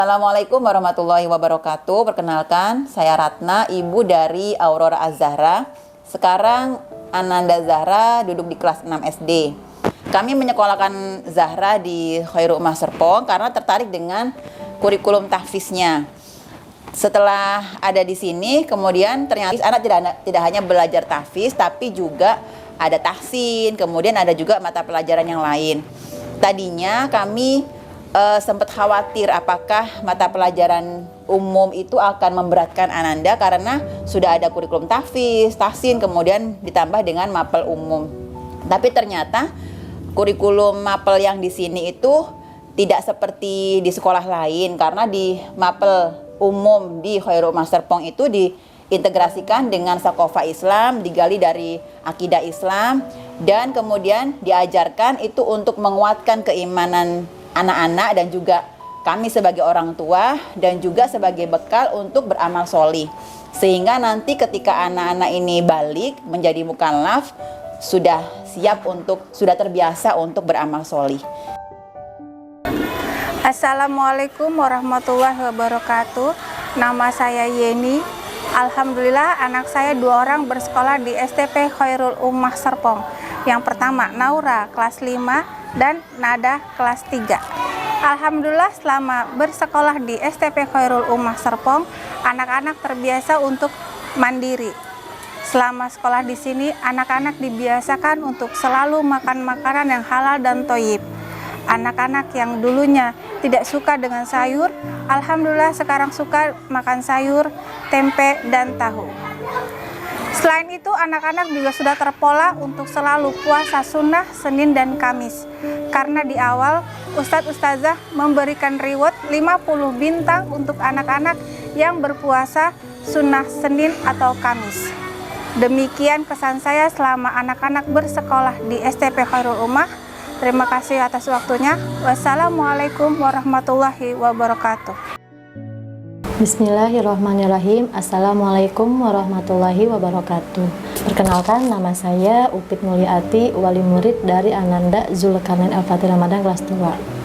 Assalamualaikum warahmatullahi wabarakatuh. Perkenalkan, saya Ratna, ibu dari Aurora Az-Zahra. Sekarang Ananda Zahra duduk di kelas 6 SD. Kami menyekolahkan Zahra di Khairul Ummah Serpong karena tertarik dengan kurikulum tahfiznya. Setelah ada di sini, kemudian ternyata anak tidak hanya belajar tahfiz, tapi juga ada tahsin, kemudian ada juga mata pelajaran yang lain. Tadinya kami sempat khawatir apakah mata pelajaran umum itu akan memberatkan Ananda karena sudah ada kurikulum tahfiz, tahsin, kemudian ditambah dengan mapel umum. Tapi ternyata kurikulum mapel yang di sini itu tidak seperti di sekolah lain, karena di mapel umum di Khairul Ummah Serpong itu diintegrasikan dengan Sakofa Islam, digali dari akidah Islam, dan kemudian diajarkan itu untuk menguatkan keimanan anak-anak dan juga kami sebagai orang tua, dan juga sebagai bekal untuk beramal sholih, sehingga nanti ketika anak-anak ini balik menjadi mukallaf sudah terbiasa untuk beramal sholih. Assalamualaikum warahmatullahi wabarakatuh. Nama saya Yeni. Alhamdulillah anak saya 2 orang bersekolah di STP Khairul Ummah Serpong. Yang pertama Naura kelas 5 dan Nada kelas 3. Alhamdulillah selama bersekolah di STP Khairul Ummah Serpong, anak-anak terbiasa untuk mandiri. Selama sekolah di sini, anak-anak dibiasakan untuk selalu makan makanan yang halal dan thayyib. Anak-anak yang dulunya tidak suka dengan sayur, alhamdulillah sekarang suka makan sayur, tempe, dan tahu. Selain itu, anak-anak juga sudah terpola untuk selalu puasa sunnah Senin dan Kamis. Karena di awal, Ustadz-Ustazah memberikan reward 50 bintang untuk anak-anak yang berpuasa sunnah Senin atau Kamis. Demikian kesan saya selama anak-anak bersekolah di STP Khairul Ummah. Terima kasih atas waktunya. Wassalamualaikum warahmatullahi wabarakatuh. Bismillahirrahmanirrahim. Assalamualaikum warahmatullahi wabarakatuh. Perkenalkan, nama saya Upit Mulyati, wali murid dari Ananda Zulkarnain Al-Fatih Ramadan kelas 2.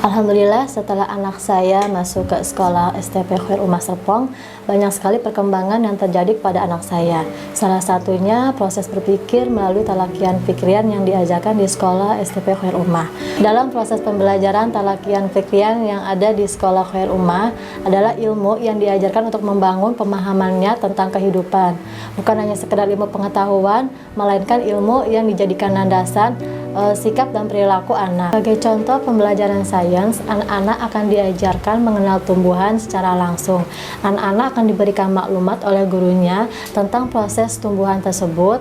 Alhamdulillah setelah anak saya masuk ke sekolah STP Khairul Ummah Serpong, banyak sekali perkembangan yang terjadi pada anak saya. Salah satunya proses berpikir melalui talakian fikrian yang diajarkan di sekolah STP Khairul Ummah. Dalam proses pembelajaran talakian fikrian yang ada di sekolah Khairul Ummah adalah ilmu yang diajarkan untuk membangun pemahamannya tentang kehidupan. Bukan hanya sekedar ilmu pengetahuan, melainkan ilmu yang dijadikan landasan sikap dan perilaku anak. Sebagai contoh pembelajaran sains, anak-anak akan diajarkan mengenal tumbuhan secara langsung. Anak-anak akan diberikan maklumat oleh gurunya tentang proses tumbuhan tersebut,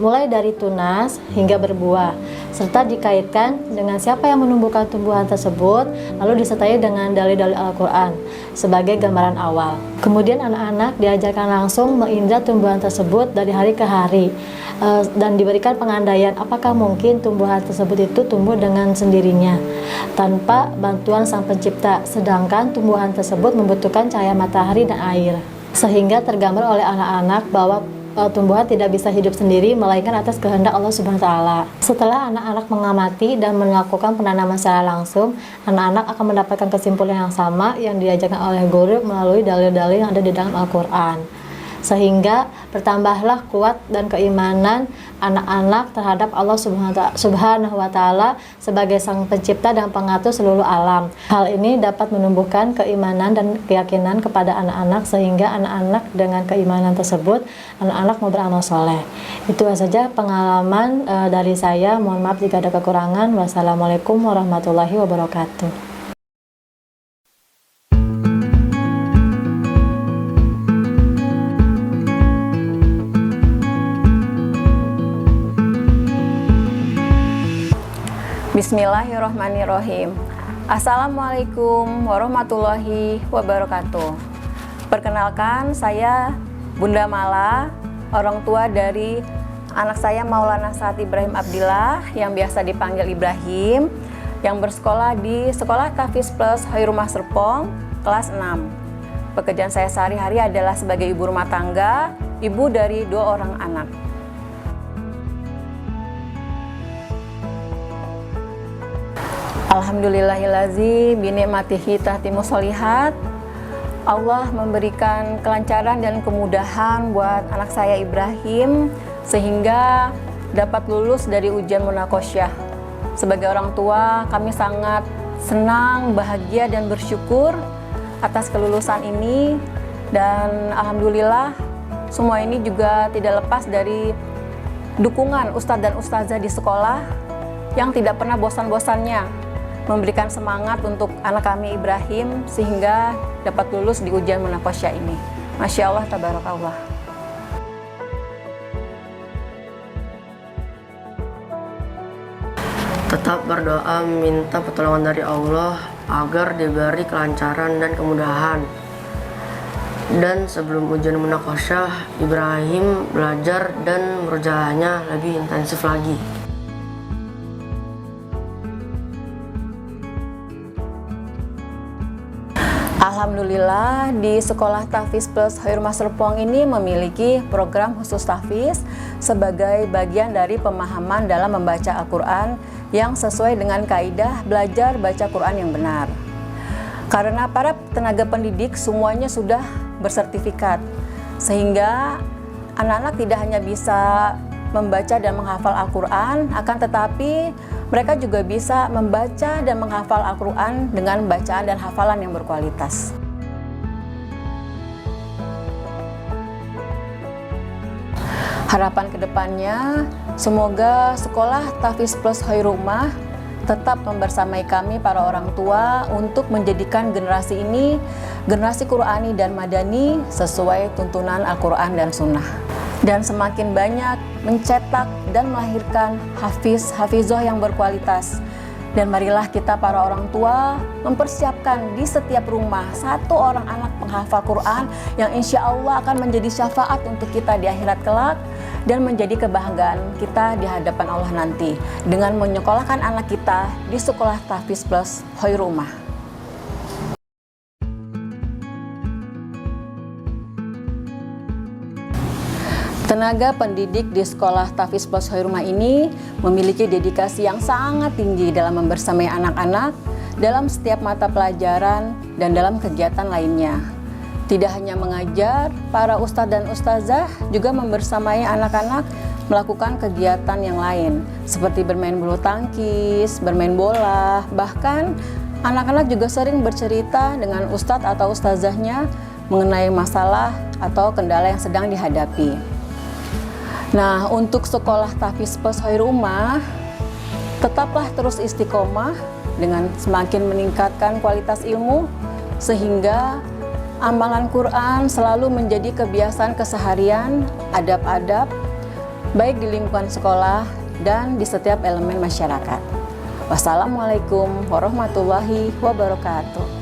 mulai dari tunas hingga berbuah, serta dikaitkan dengan siapa yang menumbuhkan tumbuhan tersebut, lalu disertai dengan dalil-dalil Al-Quran sebagai gambaran awal. Kemudian anak-anak diajarkan langsung mengindra tumbuhan tersebut dari hari ke hari, dan diberikan pengandaian apakah mungkin tumbuhan tersebut itu tumbuh dengan sendirinya tanpa bantuan sang pencipta, sedangkan tumbuhan tersebut membutuhkan cahaya matahari dan air, sehingga tergambar oleh anak-anak bahwa tumbuhan tidak bisa hidup sendiri melainkan atas kehendak Allah Subhanahu wa taala. Setelah anak-anak mengamati dan melakukan penanaman secara langsung, anak-anak akan mendapatkan kesimpulan yang sama yang diajarkan oleh guru melalui dalil-dalil yang ada di dalam Al-Qur'an. Sehingga bertambahlah kuat dan keimanan anak-anak terhadap Allah Subhanahu wa taala sebagai sang pencipta dan pengatur seluruh alam. Hal ini dapat menumbuhkan keimanan dan keyakinan kepada anak-anak, sehingga anak-anak dengan keimanan tersebut, anak-anak mau beramal soleh. Itu saja pengalaman dari saya. Mohon maaf jika ada kekurangan. Wassalamualaikum warahmatullahi wabarakatuh. Bismillahirrahmanirrahim. Assalamualaikum warahmatullahi wabarakatuh. Perkenalkan, saya Bunda Mala, orang tua dari anak saya Maulana Saad Ibrahim Abdillah yang biasa dipanggil Ibrahim, yang bersekolah di Sekolah Tahfiz Plus Khairul Ummah Serpong kelas 6. Pekerjaan saya sehari-hari adalah sebagai ibu rumah tangga, ibu dari 2 orang anak. Alhamdulillahillazi binikmatihi tahtimu sholihat. Allah memberikan kelancaran dan kemudahan buat anak saya Ibrahim sehingga dapat lulus dari ujian munakosyah. Sebagai orang tua, kami sangat senang, bahagia, dan bersyukur atas kelulusan ini. Dan alhamdulillah, semua ini juga tidak lepas dari dukungan ustadz dan ustazah di sekolah yang tidak pernah bosan-bosannya memberikan semangat untuk anak kami Ibrahim sehingga dapat lulus di ujian munakosyah ini. Masya Allah, tabarakallah. Tetap berdoa minta pertolongan dari Allah agar diberi kelancaran dan kemudahan. Dan sebelum ujian munakosyah, Ibrahim belajar dan merujahnya lebih intensif lagi. Alhamdulillah, di Sekolah Tahfiz Plus Khairul Umah Serpong ini memiliki program khusus tahfiz sebagai bagian dari pemahaman dalam membaca Al-Quran yang sesuai dengan kaidah belajar baca Quran yang benar. Karena para tenaga pendidik semuanya sudah bersertifikat, sehingga anak-anak tidak hanya bisa membaca dan menghafal Al-Quran, akan tetapi mereka juga bisa membaca dan menghafal Al-Quran dengan bacaan dan hafalan yang berkualitas. Harapan kedepannya, semoga Sekolah Tahfiz Plus Khairul Umah tetap membersamai kami para orang tua untuk menjadikan generasi ini generasi Qur'ani dan Madani sesuai tuntunan Al-Quran dan Sunnah. Dan semakin banyak mencetak dan melahirkan hafiz-hafizah yang berkualitas. Dan marilah kita para orang tua mempersiapkan di setiap rumah satu orang anak penghafal Quran yang insya Allah akan menjadi syafaat untuk kita di akhirat kelak dan menjadi kebanggaan kita di hadapan Allah nanti dengan menyekolahkan anak kita di Sekolah Tahfiz Plus Khairul Umah. Tenaga pendidik di Sekolah Tahfiz Plus Khairul Umah ini memiliki dedikasi yang sangat tinggi dalam membersamai anak-anak dalam setiap mata pelajaran dan dalam kegiatan lainnya. Tidak hanya mengajar, para ustadz dan ustazah juga membersamai anak-anak melakukan kegiatan yang lain seperti bermain bulu tangkis, bermain bola, bahkan anak-anak juga sering bercerita dengan ustadz atau ustazahnya mengenai masalah atau kendala yang sedang dihadapi. Nah, untuk Sekolah Tahfiz Plus Khairul Umah, tetaplah terus istiqomah dengan semakin meningkatkan kualitas ilmu, sehingga amalan Quran selalu menjadi kebiasaan keseharian, adab-adab, baik di lingkungan sekolah dan di setiap elemen masyarakat. Wassalamualaikum warahmatullahi wabarakatuh.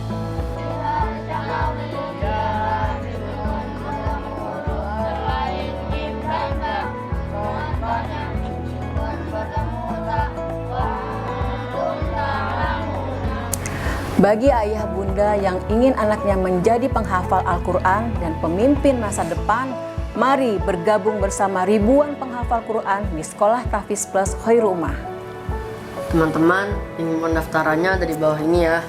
Bagi ayah bunda yang ingin anaknya menjadi penghafal Al-Quran dan pemimpin masa depan, mari bergabung bersama ribuan penghafal Quran di Sekolah Tahfiz Plus Khairul Umah. Teman-teman, link pendaftarannya ada di bawah ini ya.